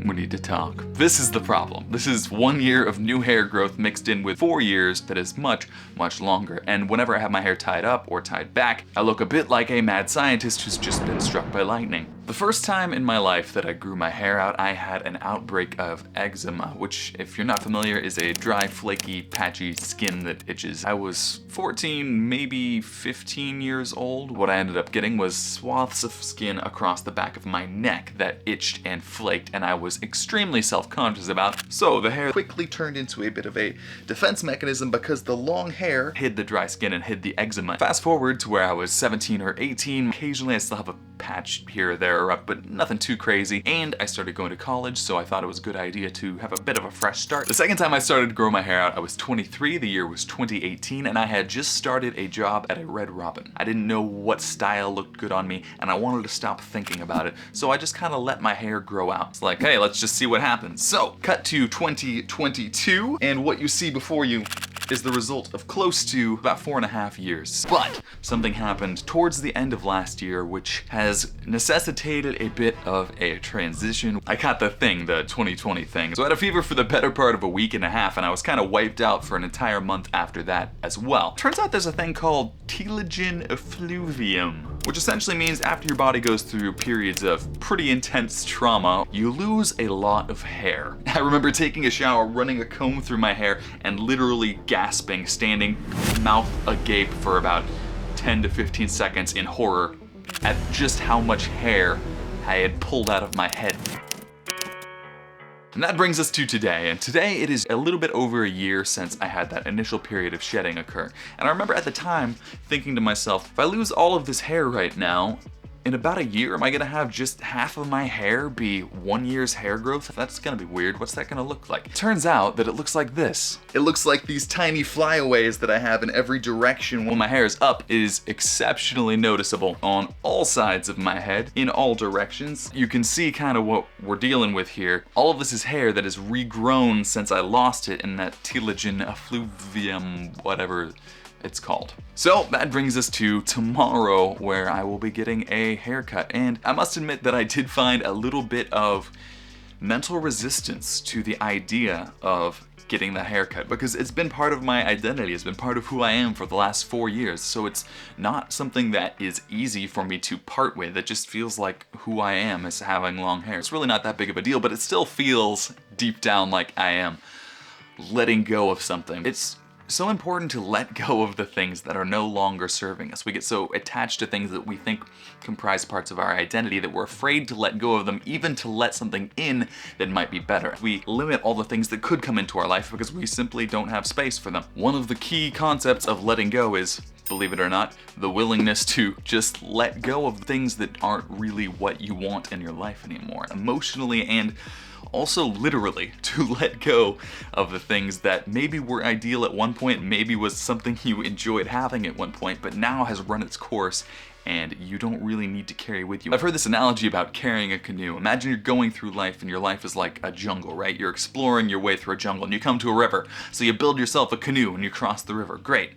We need to talk. This is the problem. This is 1 year of new hair growth mixed in with 4 years that is much, much longer. And whenever I have my hair tied up or tied back, I look a bit like a mad scientist who's just been struck by lightning. The first time in my life that I grew my hair out, I had an outbreak of eczema, which, if you're not familiar, is a dry, flaky, patchy skin that itches. I was 14, maybe 15 years old. What I ended up getting was swaths of skin across the back of my neck that itched and flaked, and I was extremely self-conscious about. So the hair quickly turned into a bit of a defense mechanism because the long hair hid the dry skin and hid the eczema. Fast forward to where I was 17 or 18, occasionally I still have a patch here or there, but nothing too crazy, and I started going to college, so I thought it was a good idea to have a bit of a fresh start. The second time I started to grow my hair out, I was 23, the year was 2018, and I had just started a job at a Red Robin. I didn't know what style looked good on me, and I wanted to stop thinking about it, so I just kind of let my hair grow out. It's like, hey, let's just see what happens. So, cut to 2022, and what you see before you is the result of close to about 4.5 years. But something happened towards the end of last year which has necessitated a bit of a transition. I caught the thing, the 2020 thing. So I had a fever for the better part of a week and a half, and I was kind of wiped out for an entire month after that as well. Turns out there's a thing called telogen effluvium, which essentially means after your body goes through periods of pretty intense trauma, you lose a lot of hair. I remember taking a shower, running a comb through my hair, and literally gasping, standing mouth agape for about 10 to 15 seconds in horror at just how much hair I had pulled out of my head. And that brings us to today, and today it is a little bit over a year since I had that initial period of shedding occur. And I remember at the time thinking to myself, if I lose all of this hair right now, in about a year, am I gonna have just half of my hair be 1 year's hair growth? That's gonna be weird. What's that gonna look like? Turns out that it looks like this. It looks like these tiny flyaways that I have in every direction when my hair is up. It is exceptionally noticeable on all sides of my head, in all directions. You can see kind of what we're dealing with here. All of this is hair that is regrown since I lost it in that telogen effluvium, whatever it's called. So that brings us to tomorrow, where I will be getting a haircut, and I must admit that I did find a little bit of mental resistance to the idea of getting that haircut, because it's been part of my identity, it's been part of who I am for the last 4 years, so it's not something that is easy for me to part with. It just feels like who I am is having long hair. It's really not that big of a deal, but it still feels deep down like I am letting go of something. It's so important to let go of the things that are no longer serving us. We get so attached to things that we think comprise parts of our identity that we're afraid to let go of them, even to let something in that might be better. We limit all the things that could come into our life because we simply don't have space for them. One of the key concepts of letting go is, believe it or not, the willingness to just let go of things that aren't really what you want in your life anymore, emotionally and also literally, to let go of the things that maybe were ideal at one point, maybe was something you enjoyed having at one point, but now has run its course and you don't really need to carry with you. I've heard this analogy about carrying a canoe. Imagine you're going through life and your life is like a jungle, right? You're exploring your way through a jungle and you come to a river, so you build yourself a canoe and you cross the river. Great.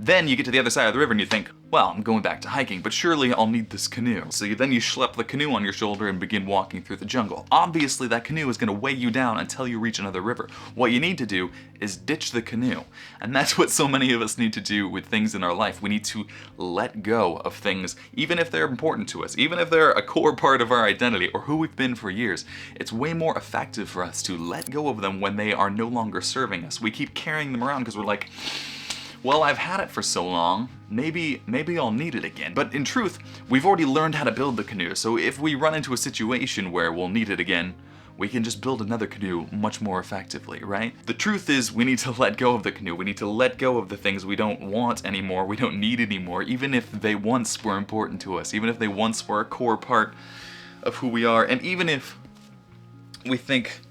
Then you get to the other side of the river and you think, well, I'm going back to hiking, but surely I'll need this canoe. So then you schlep the canoe on your shoulder and begin walking through the jungle. Obviously that canoe is going to weigh you down until you reach another river. What you need to do is ditch the canoe. And that's what so many of us need to do with things in our life. We need to let go of things, even if they're important to us, even if they're a core part of our identity or who we've been for years. It's way more effective for us to let go of them when they are no longer serving us. We keep carrying them around because we're like, well, I've had it for so long, maybe I'll need it again. But in truth, we've already learned how to build the canoe, so if we run into a situation where we'll need it again, we can just build another canoe much more effectively, right? The truth is, we need to let go of the canoe. We need to let go of the things we don't want anymore, we don't need anymore, even if they once were important to us, even if they once were a core part of who we are, and even if we think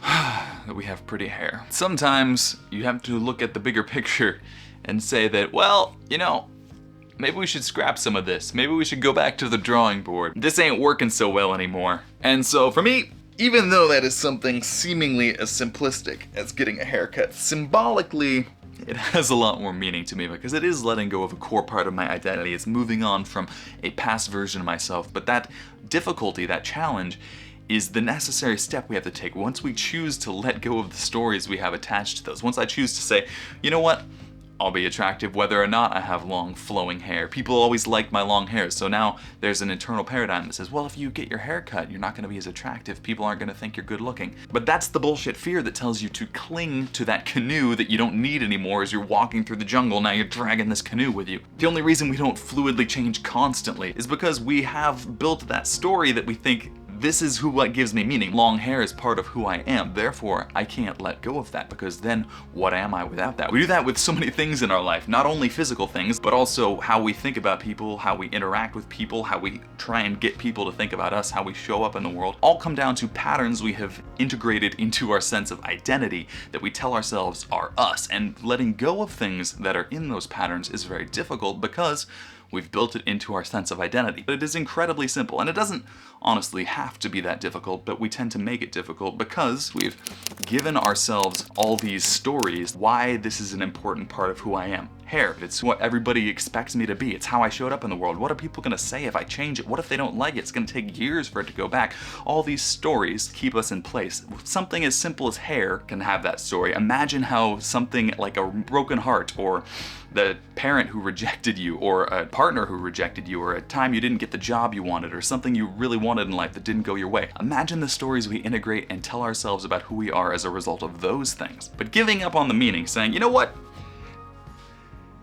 that we have pretty hair. Sometimes you have to look at the bigger picture and say that, well, you know, maybe we should scrap some of this. Maybe we should go back to the drawing board. This ain't working so well anymore. And so for me, even though that is something seemingly as simplistic as getting a haircut, symbolically, it has a lot more meaning to me because it is letting go of a core part of my identity. It's moving on from a past version of myself, but that difficulty, that challenge, is the necessary step we have to take once we choose to let go of the stories we have attached to those. Once I choose to say, you know what? I'll be attractive whether or not I have long flowing hair. People always liked my long hair, so now there's an internal paradigm that says, well, if you get your hair cut, you're not going to be as attractive. People aren't going to think you're good looking. But that's the bullshit fear that tells you to cling to that canoe that you don't need anymore as you're walking through the jungle. Now you're dragging this canoe with you. The only reason we don't fluidly change constantly is because we have built that story that we think this is what gives me meaning. Long hair is part of who I am. Therefore, I can't let go of that, because then what am I without that? We do that with so many things in our life, not only physical things, but also how we think about people, how we interact with people, how we try and get people to think about us, how we show up in the world, all come down to patterns we have integrated into our sense of identity that we tell ourselves are us. And letting go of things that are in those patterns is very difficult because we've built it into our sense of identity. But it is incredibly simple, and it doesn't honestly have to be that difficult, but we tend to make it difficult because we've given ourselves all these stories why this is an important part of who I am. Hair, it's what everybody expects me to be. It's how I showed up in the world. What are people gonna say if I change it? What if they don't like it? It's gonna take years for it to go back. All these stories keep us in place. Something as simple as hair can have that story. Imagine how something like a broken heart, or the parent who rejected you, or a partner who rejected you, or a time you didn't get the job you wanted, or something you really wanted in life that didn't go your way. Imagine the stories we integrate and tell ourselves about who we are as a result of those things. But giving up on the meaning, saying, you know what?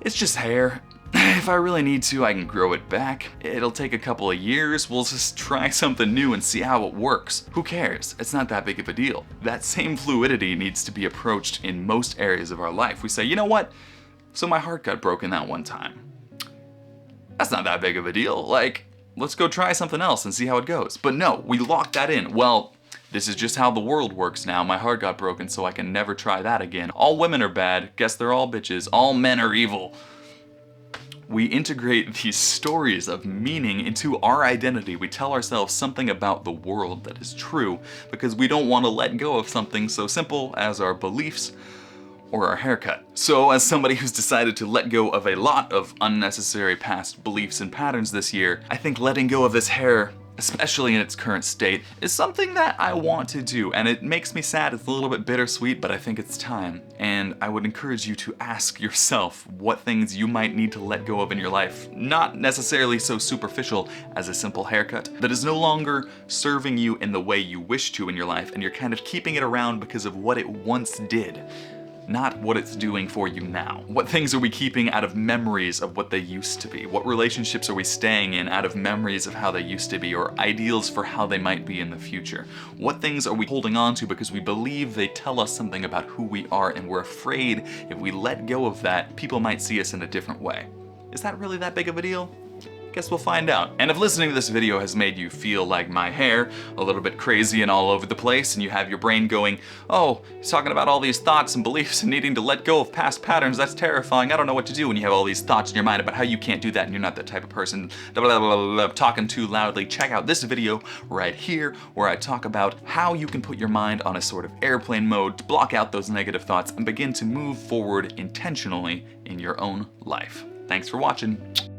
It's just hair. If I really need to, I can grow it back. It'll take a couple of years. We'll just try something new and see how it works. Who cares? It's not that big of a deal. That same fluidity needs to be approached in most areas of our life. We say, you know what? So my heart got broken that one time. That's not that big of a deal. Like, let's go try something else and see how it goes. But no, we lock that in. Well, this is just how the world works now. My heart got broken, so I can never try that again. All women are bad. Guess they're all bitches. All men are evil. We integrate these stories of meaning into our identity. We tell ourselves something about the world that is true because we don't want to let go of something so simple as our beliefs or our haircut. So as somebody who's decided to let go of a lot of unnecessary past beliefs and patterns this year, I think letting go of this hair, especially in its current state, is something that I want to do, and it makes me sad. It's a little bit bittersweet, but I think it's time. And I would encourage you to ask yourself what things you might need to let go of in your life, not necessarily so superficial as a simple haircut, that is no longer serving you in the way you wish to in your life, and you're kind of keeping it around because of what it once did, not what it's doing for you now. What things are we keeping out of memories of what they used to be? What relationships are we staying in out of memories of how they used to be, or ideals for how they might be in the future? What things are we holding on to because we believe they tell us something about who we are, and we're afraid if we let go of that, people might see us in a different way? Is that really that big of a deal? Guess we'll find out. And if listening to this video has made you feel like my hair, a little bit crazy and all over the place, and you have your brain going, oh, he's talking about all these thoughts and beliefs and needing to let go of past patterns, that's terrifying, I don't know what to do, when you have all these thoughts in your mind about how you can't do that and you're not that type of person, blah, blah, blah, blah, blah, talking too loudly, check out this video right here where I talk about how you can put your mind on a sort of airplane mode to block out those negative thoughts and begin to move forward intentionally in your own life. Thanks for watching.